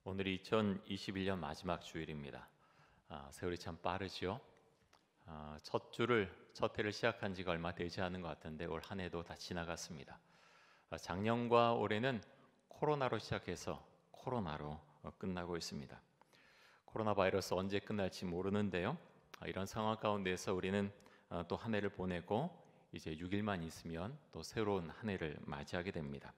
오늘이 2021년 마지막 주일입니다. 세월이 참 빠르죠. 첫 해를 시작한 지가 얼마 되지 않은 것 같은데 올 한 해도 다 지나갔습니다. 작년과 올해는 코로나로 시작해서 코로나로 끝나고 있습니다. 코로나 바이러스 언제 끝날지 모르는데요. 이런 상황 가운데서 우리는 또 한 해를 보내고 이제 6일만 있으면 또 새로운 한 해를 맞이하게 됩니다.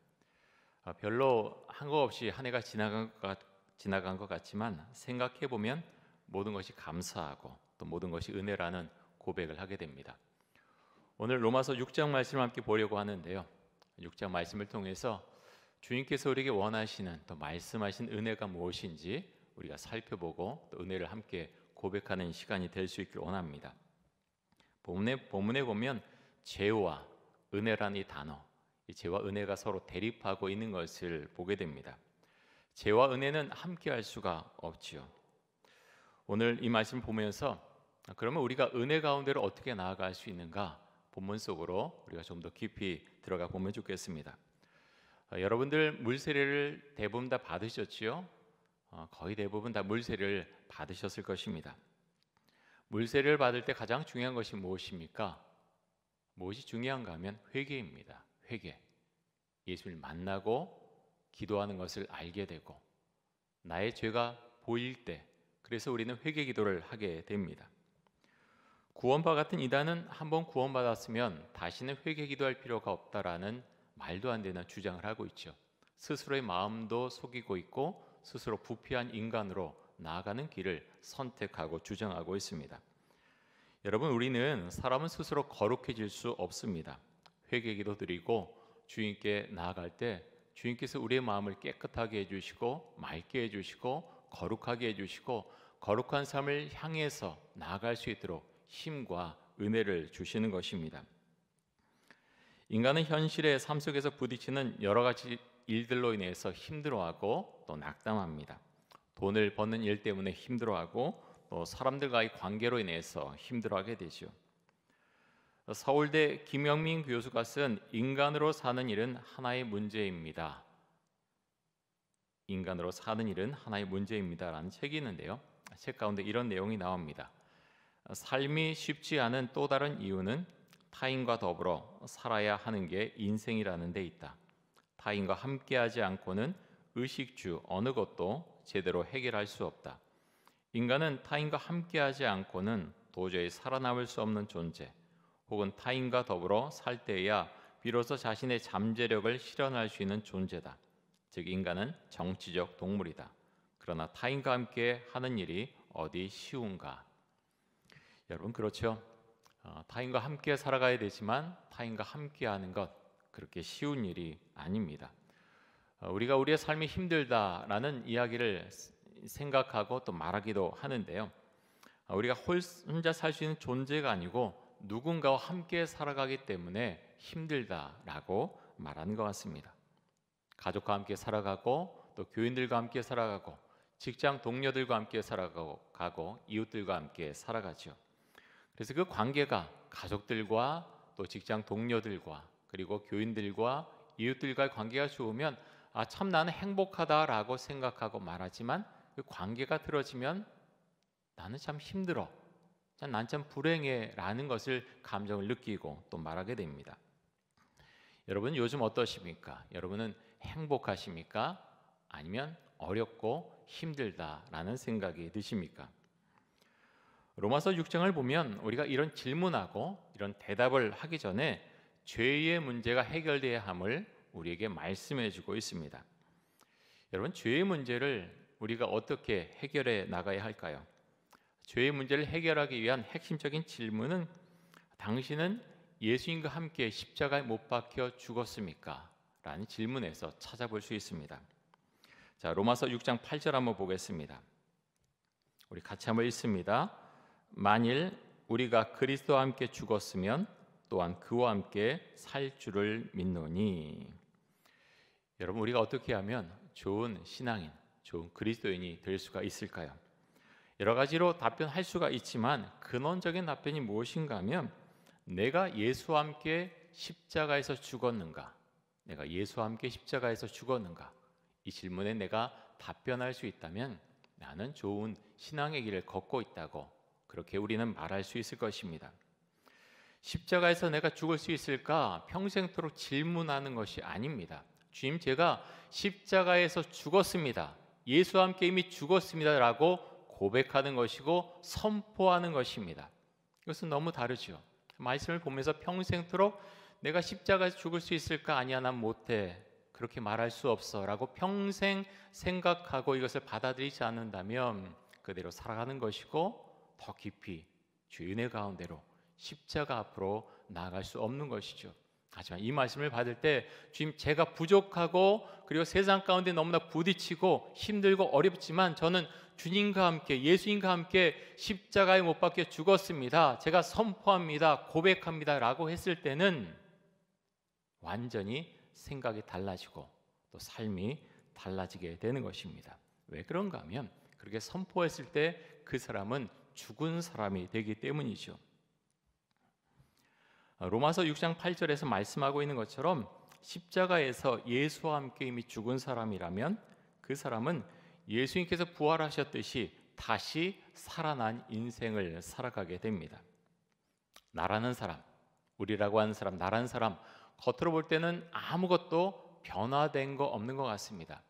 별로 한 거 없이 한 해가 지나간 것 같지만 생각해 보면 모든 것이 감사하고 또 모든 것이 은혜라는 고백을 하게 됩니다. 오늘 로마서 6장 말씀을 함께 보려고 하는데요. 6장 말씀을 통해서 주님께서 우리에게 원하시는 또 말씀하신 은혜가 무엇인지 우리가 살펴보고 또 은혜를 함께 고백하는 시간이 될 수 있기를 원합니다. 본문에 보면 죄와 은혜라는 이 단어, 이 죄와 은혜가 서로 대립하고 있는 것을 보게 됩니다. 죄와 은혜는 함께할 수가 없지요. 오늘 이 말씀을 보면서 그러면 우리가 은혜 가운데로 어떻게 나아갈 수 있는가 본문 속으로 우리가 좀 더 깊이 들어가 보면 좋겠습니다. 여러분들 물세례를 대부분 다 받으셨지요? 거의 대부분 다 물세례를 받으셨을 것입니다. 물세례를 받을 때 가장 중요한 것이 무엇입니까? 무엇이 중요한가 하면 회개입니다. 회개. 예수를 만나고 기도하는 것을 알게 되고 나의 죄가 보일 때 그래서 우리는 회개 기도를 하게 됩니다. 구원파 같은 이단은 한번 구원받았으면 다시는 회개 기도할 필요가 없다라는 말도 안 되는 주장을 하고 있죠. 스스로의 마음도 속이고 있고 스스로 부패한 인간으로 나아가는 길을 선택하고 주장하고 있습니다. 여러분, 우리는 사람은 스스로 거룩해질 수 없습니다. 회개 기도 드리고 주님께 나아갈 때 주님께서 우리의 마음을 깨끗하게 해주시고 맑게 해주시고 거룩하게 해주시고 거룩한 삶을 향해서 나아갈 수 있도록 힘과 은혜를 주시는 것입니다. 인간은 현실의 삶 속에서 부딪히는 여러 가지 일들로 인해서 힘들어하고 또 낙담합니다. 돈을 버는 일 때문에 힘들어하고 또 사람들과의 관계로 인해서 힘들어하게 되죠. 서울대 김영민 교수가 쓴 인간으로 사는 일은 하나의 문제입니다. 인간으로 사는 일은 하나의 문제입니다라는 책이 있는데요. 책 가운데 이런 내용이 나옵니다. 삶이 쉽지 않은 또 다른 이유는 타인과 더불어 살아야 하는 게 인생이라는 데 있다. 타인과 함께하지 않고는 의식주 어느 것도 제대로 해결할 수 없다. 인간은 타인과 함께하지 않고는 도저히 살아남을 수 없는 존재, 혹은 타인과 더불어 살 때야 비로소 자신의 잠재력을 실현할 수 있는 존재다. 즉 인간은 정치적 동물이다. 그러나 타인과 함께 하는 일이 어디 쉬운가? 여러분 그렇죠? 타인과 함께 살아가야 되지만 타인과 함께 하는 것 그렇게 쉬운 일이 아닙니다. 우리가 우리의 삶이 힘들다라는 이야기를 생각하고 또 말하기도 하는데요. 우리가 혼자 살 수 있는 존재가 아니고 누군가와 함께 살아가기 때문에 힘들다라고 말하는 것 같습니다. 가족과 함께 살아가고 또 교인들과 함께 살아가고 직장 동료들과 함께 살아가고 이웃들과 함께 살아가죠. 그래서 그 관계가 가족들과 또 직장 동료들과 그리고 교인들과 이웃들과의 관계가 좋으면 참 나는 행복하다라고 생각하고 말하지만 그 관계가 틀어지면 나는 참 힘들어, 난 참 불행해 라는 것을 감정을 느끼고 또 말하게 됩니다. 여러분 요즘 어떠십니까? 여러분은 행복하십니까? 아니면 어렵고 힘들다라는 생각이 드십니까? 로마서 6장을 보면 우리가 이런 질문하고 이런 대답을 하기 전에 죄의 문제가 해결돼야 함을 우리에게 말씀해 주고 있습니다. 여러분 죄의 문제를 우리가 어떻게 해결해 나가야 할까요? 죄의 문제를 해결하기 위한 핵심적인 질문은 당신은 예수님과 함께 십자가에 못 박혀 죽었습니까? 라는 질문에서 찾아볼 수 있습니다. 자, 로마서 6장 8절 한번 보겠습니다. 우리 같이 한번 읽습니다. 만일 우리가 그리스도와 함께 죽었으면 또한 그와 함께 살 줄을 믿노니. 여러분 우리가 어떻게 하면 좋은 신앙인, 좋은 그리스도인이 될 수가 있을까요? 여러 가지로 답변할 수가 있지만 근원적인 답변이 무엇인가 하면 내가 예수와 함께 십자가에서 죽었는가? 내가 예수와 함께 십자가에서 죽었는가? 이 질문에 내가 답변할 수 있다면 나는 좋은 신앙의 길을 걷고 있다고 그렇게 우리는 말할 수 있을 것입니다. 십자가에서 내가 죽을 수 있을까? 평생토록 질문하는 것이 아닙니다. 주님, 제가 십자가에서 죽었습니다. 예수와 함께 이미 죽었습니다 라고 고백하는 것이고 선포하는 것입니다. 이것은 너무 다르죠. 말씀을 보면서 평생토록 내가 십자가에서 죽을 수 있을까? 아니야, 난 못해, 그렇게 말할 수 없어 라고 평생 생각하고 이것을 받아들이지 않는다면 그대로 살아가는 것이고 더 깊이 주의 은혜 가운데로 십자가 앞으로 나아갈 수 없는 것이죠. 하지만 이 말씀을 받을 때 주님, 제가 부족하고 그리고 세상 가운데 너무나 부딪히고 힘들고 어렵지만 저는 주님과 함께 예수님과 함께 십자가에 못 박혀 죽었습니다. 제가 선포합니다. 고백합니다 라고 했을 때는 완전히 생각이 달라지고 또 삶이 달라지게 되는 것입니다. 왜 그런가 하면 그렇게 선포했을 때 그 사람은 죽은 사람이 되기 때문이죠. 로마서 6장 8절에서 말씀하고 있는 것처럼 십자가에서 예수와 함께 이미 죽은 사람이라면 그 사람은 예수님께서 부활하셨듯이 다시 살아난 인생을 살아가게 됩니다. 나라는 사람, 우리라고 하는 사람, 나라는 사람, 겉으로 볼 때는 아무것도 변화된 거 없는 것 같습니다.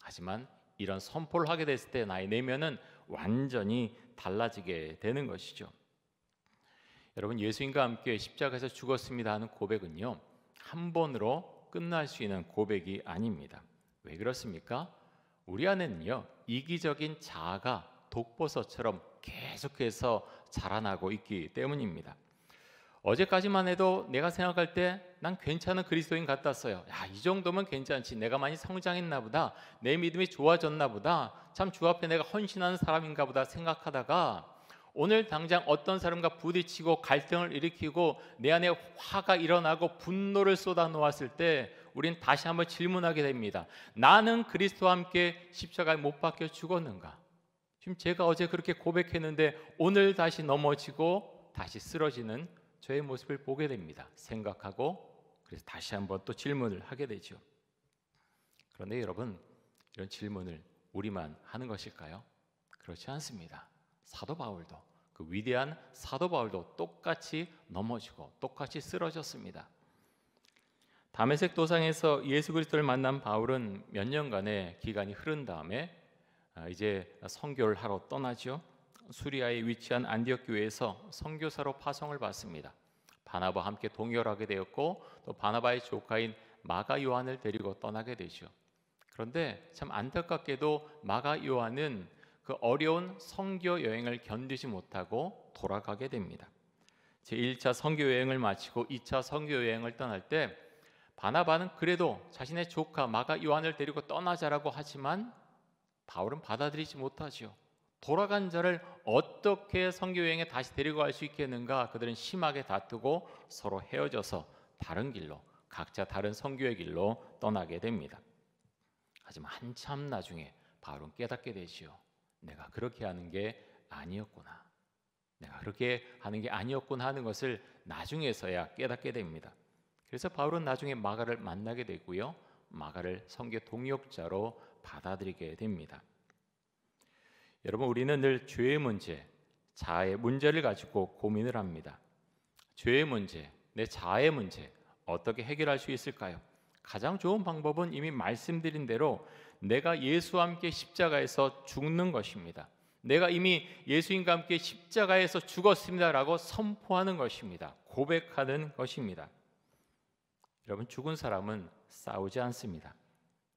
하지만 이런 선포를 하게 됐을 때 나의 내면은 완전히 달라지게 되는 것이죠. 여러분, 예수님과 함께 십자가에서 죽었습니다 하는 고백은요, 한 번으로 끝날 수 있는 고백이 아닙니다. 왜 그렇습니까? 우리 안에는요, 이기적인 자아가 독버섯처럼 계속해서 자라나고 있기 때문입니다. 어제까지만 해도 내가 생각할 때 난 괜찮은 그리스도인 같았어요. 야, 이 정도면 괜찮지. 내가 많이 성장했나 보다. 내 믿음이 좋아졌나 보다. 참 주 앞에 내가 헌신하는 사람인가 보다 생각하다가 오늘 당장 어떤 사람과 부딪히고 갈등을 일으키고 내 안에 화가 일어나고 분노를 쏟아 놓았을 때 우린 다시 한번 질문하게 됩니다. 나는 그리스도와 함께 십자가에 못 박혀 죽었는가? 지금 제가 어제 그렇게 고백했는데 오늘 다시 넘어지고 다시 쓰러지는 저의 모습을 보게 됩니다. 생각하고 그래서 다시 한번 또 질문을 하게 되죠. 그런데 여러분, 이런 질문을 우리만 하는 것일까요? 그렇지 않습니다. 사도 바울도, 그 위대한 사도 바울도 똑같이 넘어지고 똑같이 쓰러졌습니다. 다메섹 도상에서 예수 그리스도를 만난 바울은 몇 년간의 기간이 흐른 다음에 이제 선교를 하러 떠나죠. 수리아에 위치한 안디옥 교회에서 선교사로 파송을 받습니다. 바나바와 함께 동역하게 되었고 또 바나바의 조카인 마가 요한을 데리고 떠나게 되죠. 그런데 참 안타깝게도 마가 요한은 그 어려운 선교 여행을 견디지 못하고 돌아가게 됩니다. 제1차 선교 여행을 마치고 2차 선교 여행을 떠날 때 바나바는 그래도 자신의 조카 마가 요한을 데리고 떠나자라고 하지만 바울은 받아들이지 못하죠. 돌아간 자를 어떻게 선교 여행에 다시 데리고 갈 수 있겠는가? 그들은 심하게 다투고 서로 헤어져서 다른 길로, 각자 다른 선교의 길로 떠나게 됩니다. 하지만 한참 나중에 바울은 깨닫게 되지요. 내가 그렇게 하는 게 아니었구나. 내가 그렇게 하는 게 아니었구나 하는 것을 나중에서야 깨닫게 됩니다. 그래서 바울은 나중에 마가를 만나게 되고요. 마가를 선교 동역자로 받아들이게 됩니다. 여러분, 우리는 늘 죄의 문제, 자아의 문제를 가지고 고민을 합니다. 죄의 문제, 내 자아의 문제 어떻게 해결할 수 있을까요? 가장 좋은 방법은 이미 말씀드린 대로 내가 예수와 함께 십자가에서 죽는 것입니다. 내가 이미 예수님과 함께 십자가에서 죽었습니다라고 선포하는 것입니다. 고백하는 것입니다. 여러분, 죽은 사람은 싸우지 않습니다.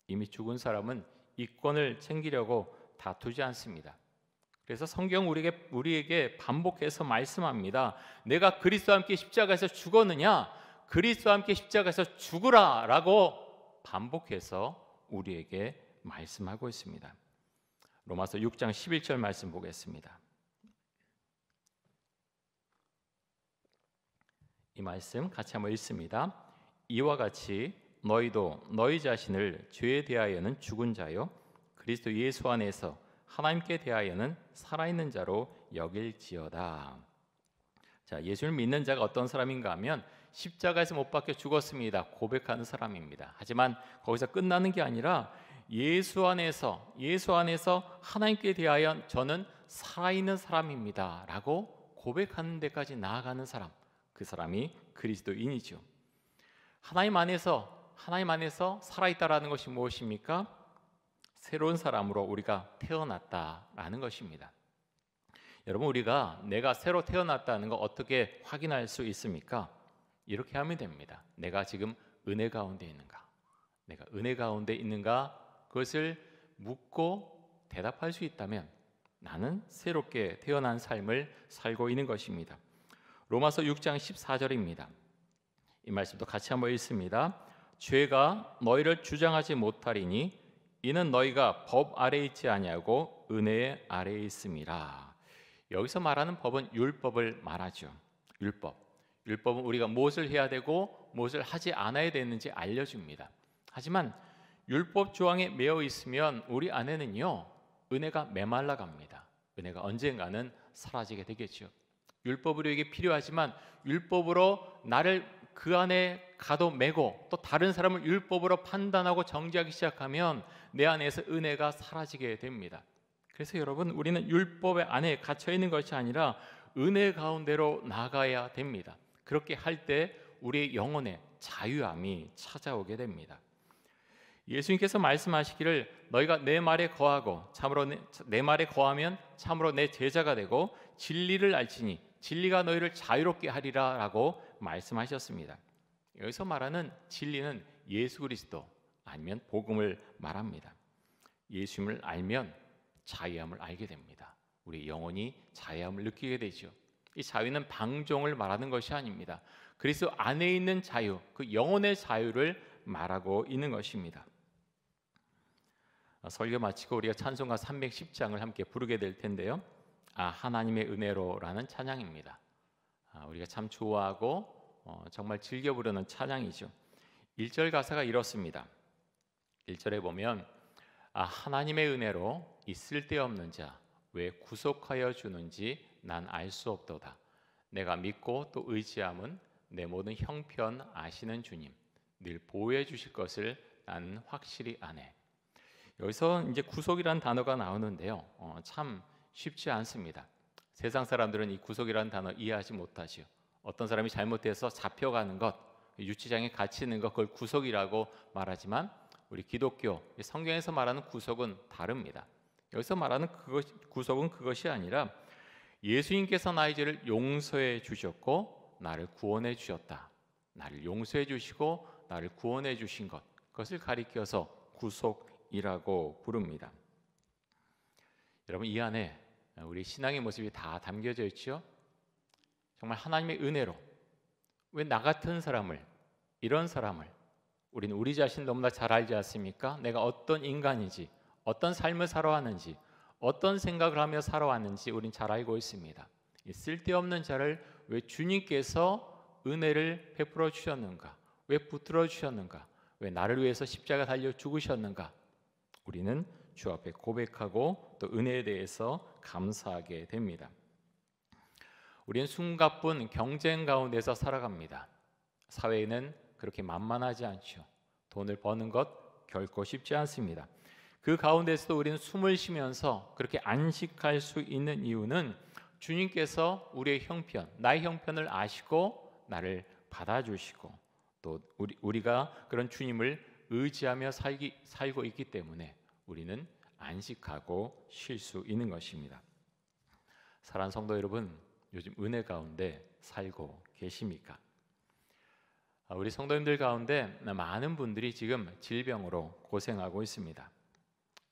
이미 죽은 사람은 이권을 챙기려고 다투지 않습니다. 그래서 성경 우리에게 반복해서 말씀합니다. 내가 그리스도와 함께 십자가에서 죽었느냐? 그리스도와 함께 십자가에서 죽으라 라고 반복해서 우리에게 말씀하고 있습니다. 로마서 6장 11절 말씀 보겠습니다. 이 말씀 같이 한번 읽습니다. 이와 같이 너희도 너희 자신을 죄에 대하여는 죽은 자요 그리스도 예수 안에서 하나님께 대하여는 살아있는 자로 여길지어다. 자, 예수를 믿는 자가 어떤 사람인가 하면 십자가에서 못 박혀 죽었습니다 고백하는 사람입니다. 하지만 거기서 끝나는 게 아니라 예수 안에서 하나님께 대하여 저는 살아있는 사람입니다 라고 고백하는 데까지 나아가는 사람, 그 사람이 그리스도인이죠. 하나님 안에서 살아있다라는 것이 무엇입니까? 새로운 사람으로 우리가 태어났다라는 것입니다. 여러분, 우리가 내가 새로 태어났다는 거 어떻게 확인할 수 있습니까? 이렇게 하면 됩니다. 내가 지금 은혜 가운데 있는가? 내가 은혜 가운데 있는가? 그것을 묻고 대답할 수 있다면 나는 새롭게 태어난 삶을 살고 있는 것입니다. 로마서 6장 14절입니다. 이 말씀도 같이 한번 읽습니다. 죄가 너희를 주장하지 못하리니 이는 너희가 법 아래에 있지 아니하고 은혜 아래에 있음이라. 여기서 말하는 법은 율법을 말하죠. 율법은 우리가 무엇을 해야 되고 무엇을 하지 않아야 되는지 알려줍니다. 하지만 율법 조항에 매여 있으면 우리 안에는요 은혜가 메말라 갑니다. 은혜가 언젠가는 사라지게 되겠죠. 율법이 우리에게 필요하지만 율법으로 나를 그 안에 가둬매고 또 다른 사람을 율법으로 판단하고 정죄하기 시작하면 내 안에서 은혜가 사라지게 됩니다. 그래서 여러분, 우리는 율법의 안에 갇혀 있는 것이 아니라 은혜 가운데로 나가야 됩니다. 그렇게 할 때 우리의 영혼의 자유함이 찾아오게 됩니다. 예수님께서 말씀하시기를 너희가 내 말에 거하고 참으로 내 말에 거하면 참으로 내 제자가 되고 진리를 알지니 진리가 너희를 자유롭게 하리라 라고 말씀하셨습니다. 여기서 말하는 진리는 예수 그리스도 아니면 복음을 말합니다. 예수님을 알면 자유함을 알게 됩니다. 우리 영혼이 자유함을 느끼게 되죠. 이 자유는 방종을 말하는 것이 아닙니다. 그리스도 안에 있는 자유, 그 영혼의 자유를 말하고 있는 것입니다. 설교 마치고 우리가 찬송가 310장을 함께 부르게 될 텐데요. 하나님의 은혜로라는 찬양입니다. 우리가 참 좋아하고 정말 즐겨 부르는 찬양이죠. 1절 가사가 이렇습니다. 1절에 보면 하나님의 은혜로 이 쓸데없는 자 왜 구속하여 주는지 난 알 수 없도다. 내가 믿고 또 의지함은 내 모든 형편 아시는 주님 늘 보호해 주실 것을 나는 확실히 아네. 여기서 이제 구속이라는 단어가 나오는데요. 참 쉽지 않습니다. 세상 사람들은 이 구속이라는 단어 이해하지 못하죠. 어떤 사람이 잘못해서 잡혀가는 것, 유치장에 갇히는 것, 그걸 구속이라고 말하지만 우리 기독교 성경에서 말하는 구속은 다릅니다. 여기서 말하는 구속은 그것이 아니라 예수님께서 나의 죄를 용서해 주셨고 나를 구원해 주셨다. 나를 용서해 주시고 나를 구원해 주신 것, 그것을 가리켜서 구속이라고 부릅니다. 여러분, 이 안에 우리 신앙의 모습이 다 담겨져 있죠. 정말 하나님의 은혜로 왜 나 같은 사람을, 이런 사람을 우리는 우리 자신 너무나 잘 알지 않습니까? 내가 어떤 인간인지, 어떤 삶을 살아왔는지, 어떤 생각을 하며 살아왔는지 우린 잘 알고 있습니다. 이 쓸데없는 자를 왜 주님께서 은혜를 베풀어 주셨는가? 왜 붙들어 주셨는가? 왜 나를 위해서 십자가 달려 죽으셨는가? 우리는 주 앞에 고백하고 또 은혜에 대해서 감사하게 됩니다. 우리는 숨가쁜 경쟁 가운데서 살아갑니다. 사회에는 그렇게 만만하지 않죠. 돈을 버는 것 결코 쉽지 않습니다. 그 가운데서도 우리는 숨을 쉬면서 그렇게 안식할 수 있는 이유는 주님께서 우리의 형편, 나의 형편을 아시고 나를 받아주시고 또 우리가 그런 주님을 의지하며 살고 있기 때문에 우리는 안식하고 쉴 수 있는 것입니다. 사랑하는 성도 여러분, 요즘 은혜 가운데 살고 계십니까? 우리 성도님들 가운데 많은 분들이 지금 질병으로 고생하고 있습니다.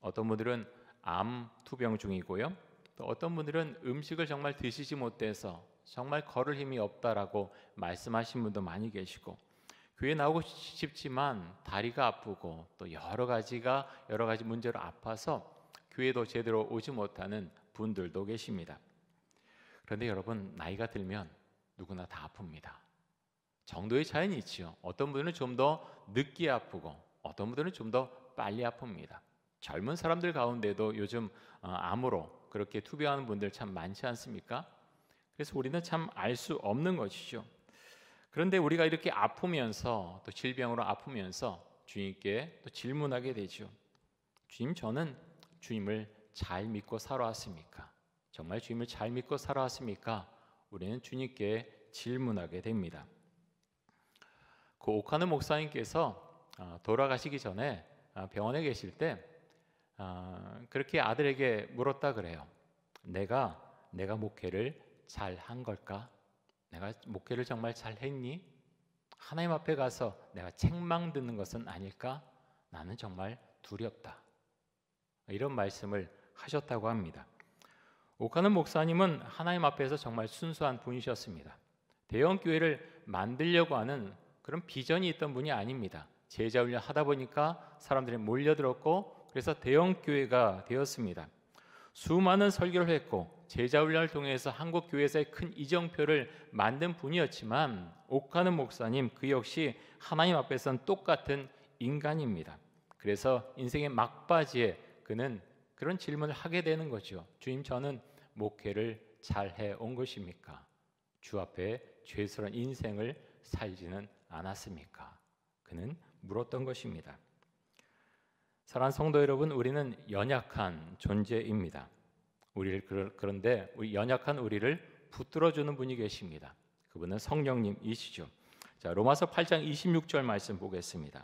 어떤 분들은 암 투병 중이고요. 또 어떤 분들은 음식을 정말 드시지 못해서 정말 걸을 힘이 없다라고 말씀하신 분도 많이 계시고, 교회 나오고 싶지만 다리가 아프고 또 여러 가지 문제로 아파서 교회도 제대로 오지 못하는 분들도 계십니다. 그런데 여러분, 나이가 들면 누구나 다 아픕니다. 정도의 차이는 있지요. 어떤 분들은 좀 더 늦게 아프고 어떤 분들은 좀 더 빨리 아픕니다. 젊은 사람들 가운데도 요즘 암으로 그렇게 투병하는 분들 참 많지 않습니까? 그래서 우리는 참 알 수 없는 것이죠. 그런데 우리가 이렇게 아프면서 또 질병으로 아프면서 주님께 또 질문하게 되죠. 주님, 저는 주님을 잘 믿고 살아왔습니까? 정말 주님을 잘 믿고 살아왔습니까? 우리는 주님께 질문하게 됩니다. 그 오카노 목사님께서 돌아가시기 전에 병원에 계실 때 그렇게 아들에게 물었다 그래요. 내가 목회를 잘 한 걸까? 내가 목회를 정말 잘 했니? 하나님 앞에 가서 내가 책망 듣는 것은 아닐까? 나는 정말 두렵다. 이런 말씀을 하셨다고 합니다. 오카노 목사님은 하나님 앞에서 정말 순수한 분이셨습니다. 대형 교회를 만들려고 하는 그런 비전이 있던 분이 아닙니다. 제자 훈련 하다 보니까 사람들이 몰려들었고 그래서 대형 교회가 되었습니다. 수많은 설교를 했고 제자 훈련을 통해서 한국 교회에서의 큰 이정표를 만든 분이었지만 오카노 목사님 그 역시 하나님 앞에서는 똑같은 인간입니다. 그래서 인생의 막바지에 그는 그런 질문을 하게 되는 거죠. 주님, 저는 목회를 잘 해온 것입니까? 주 앞에 죄스러운 인생을 살지는 않았습니까? 그는 물었던 것입니다. 사랑하는 성도 여러분, 우리는 연약한 존재입니다. 그런데 우리 연약한 우리를 붙들어주는 분이 계십니다. 그분은 성령님이시죠. 자, 로마서 8장 26절 말씀 보겠습니다.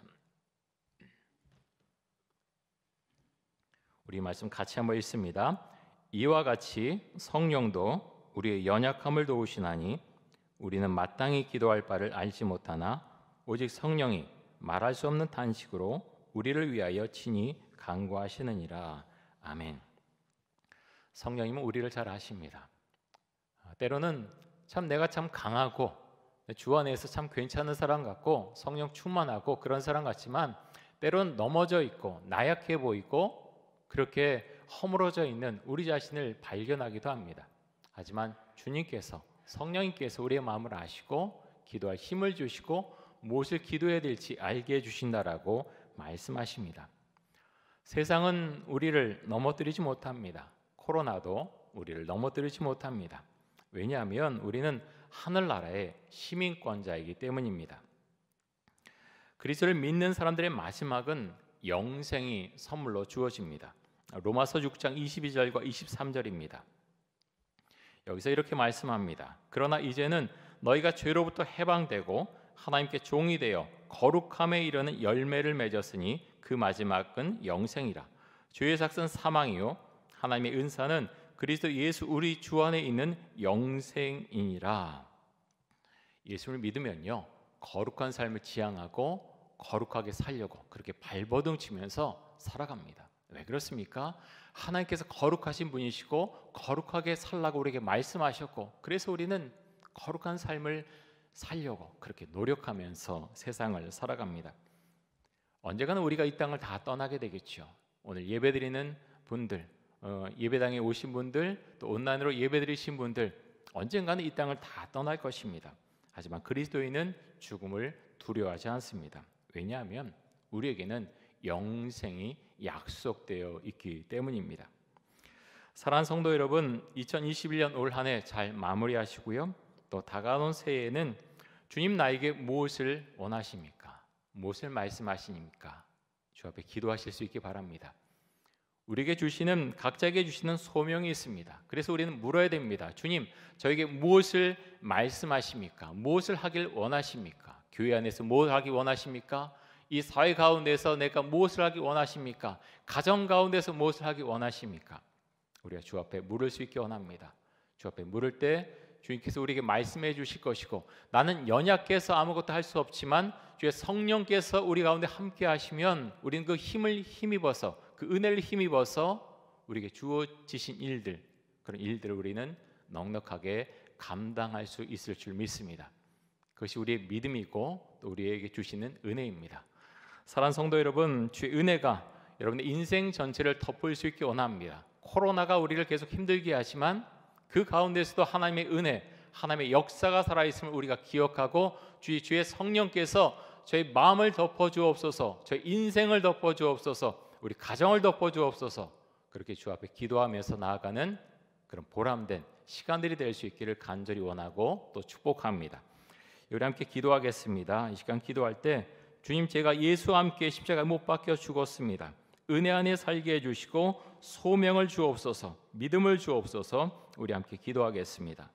우리 말씀 같이 한번 읽습니다. 이와 같이 성령도 우리의 연약함을 도우시나니 우리는 마땅히 기도할 바를 알지 못하나 오직 성령이 말할 수 없는 탄식으로 우리를 위하여 친히 간구하시느니라. 아멘. 성령님은 우리를 잘 아십니다. 때로는 내가 참 강하고 주 안에서 참 괜찮은 사람 같고 성령 충만하고 그런 사람 같지만 때로는 넘어져 있고 나약해 보이고 그렇게 허물어져 있는 우리 자신을 발견하기도 합니다. 하지만 주님께서 성령님께서 우리의 마음을 아시고 기도할 힘을 주시고 무엇을 기도해야 될지 알게 해주신다라고 말씀하십니다. 세상은 우리를 넘어뜨리지 못합니다. 코로나도 우리를 넘어뜨리지 못합니다. 왜냐하면 우리는 하늘나라의 시민권자이기 때문입니다. 그리스도를 믿는 사람들의 마지막은 영생이 선물로 주어집니다. 로마서 6장 22절과 23절입니다. 여기서 이렇게 말씀합니다. 그러나 이제는 너희가 죄로부터 해방되고 하나님께 종이 되어 거룩함에 이르는 열매를 맺었으니 그 마지막은 영생이라. 죄의 삭은 사망이요 하나님의 은사는 그리스도 예수 우리 주 안에 있는 영생이니라. 예수를 믿으면요 거룩한 삶을 지향하고 거룩하게 살려고 그렇게 발버둥 치면서 살아갑니다. 왜 그렇습니까? 하나님께서 거룩하신 분이시고 거룩하게 살라고 우리에게 말씀하셨고 그래서 우리는 거룩한 삶을 살려고 그렇게 노력하면서 세상을 살아갑니다. 언젠가는 우리가 이 땅을 다 떠나게 되겠죠. 오늘 예배드리는 분들, 예배당에 오신 분들, 또 온라인으로 예배드리신 분들 언젠가는 이 땅을 다 떠날 것입니다. 하지만 그리스도인은 죽음을 두려워하지 않습니다. 왜냐하면 우리에게는 영생이 약속되어 있기 때문입니다. 사랑하는 성도 여러분, 2021년 올 한 해 잘 마무리하시고요. 또 다가오는 새해에는 주님 나에게 무엇을 원하십니까? 무엇을 말씀하십니까? 주 앞에 기도하실 수 있기 바랍니다. 우리에게 주시는 각자에게 주시는 소명이 있습니다. 그래서 우리는 물어야 됩니다. 주님, 저에게 무엇을 말씀하십니까? 무엇을 하길 원하십니까? 교회 안에서 무엇을 하기 원하십니까? 이 사회 가운데서 내가 무엇을 하기 원하십니까? 가정 가운데서 무엇을 하기 원하십니까? 우리가 주 앞에 물을 수 있기 원합니다. 주 앞에 물을 때 주님께서 우리에게 말씀해 주실 것이고 나는 연약해서 아무것도 할 수 없지만 주의 성령께서 우리 가운데 함께 하시면 우리는 그 힘을 힘입어서 그 은혜를 힘입어서 우리에게 주어지신 일들 그런 일들을 우리는 넉넉하게 감당할 수 있을 줄 믿습니다. 그것이 우리의 믿음이고 또 우리에게 주시는 은혜입니다. 사랑하는 성도 여러분, 주의 은혜가 여러분의 인생 전체를 덮을 수 있기 원합니다. 코로나가 우리를 계속 힘들게 하지만 그 가운데서도 하나님의 은혜, 하나님의 역사가 살아있음을 우리가 기억하고 주의 성령께서 저희 마음을 덮어주옵소서, 저희 인생을 덮어주옵소서, 우리 가정을 덮어주옵소서. 그렇게 주 앞에 기도하면서 나아가는 그런 보람된 시간들이 될 수 있기를 간절히 원하고 또 축복합니다. 우리 함께 기도하겠습니다. 이 시간 기도할 때 주님, 제가 예수와 함께 십자가에 못 박혀 죽었습니다. 은혜 안에 살게 해주시고 소명을 주옵소서, 믿음을 주옵소서. 우리 함께 기도하겠습니다.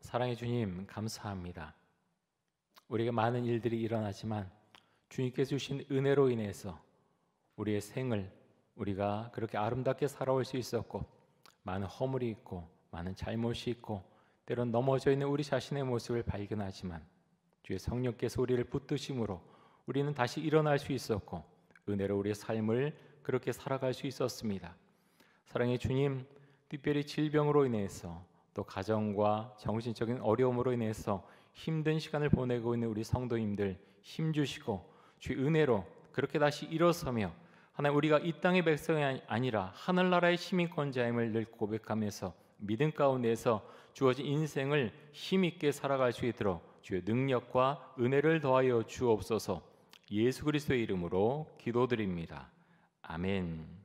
사랑의 주님, 감사합니다. 우리에게 많은 일들이 일어나지만 주님께서 주신 은혜로 인해서 우리의 생을 우리가 그렇게 아름답게 살아올 수 있었고, 많은 허물이 있고 많은 잘못이 있고 때론 넘어져 있는 우리 자신의 모습을 발견하지만 주의 성령께서 우리를 붙드심으로 우리는 다시 일어날 수 있었고, 은혜로 우리의 삶을 그렇게 살아갈 수 있었습니다. 사랑의 주님, 특별히 질병으로 인해서 또 가정과 정신적인 어려움으로 인해서 힘든 시간을 보내고 있는 우리 성도님들 힘주시고 주의 은혜로 그렇게 다시 일어서며, 하나님, 우리가 이 땅의 백성이 아니라 하늘나라의 시민권자임을 늘 고백하면서 믿음 가운데서 주어진 인생을 힘있게 살아갈 수 있도록 주의 능력과 은혜를 더하여 주옵소서. 예수 그리스도의 이름으로 기도드립니다. 아멘.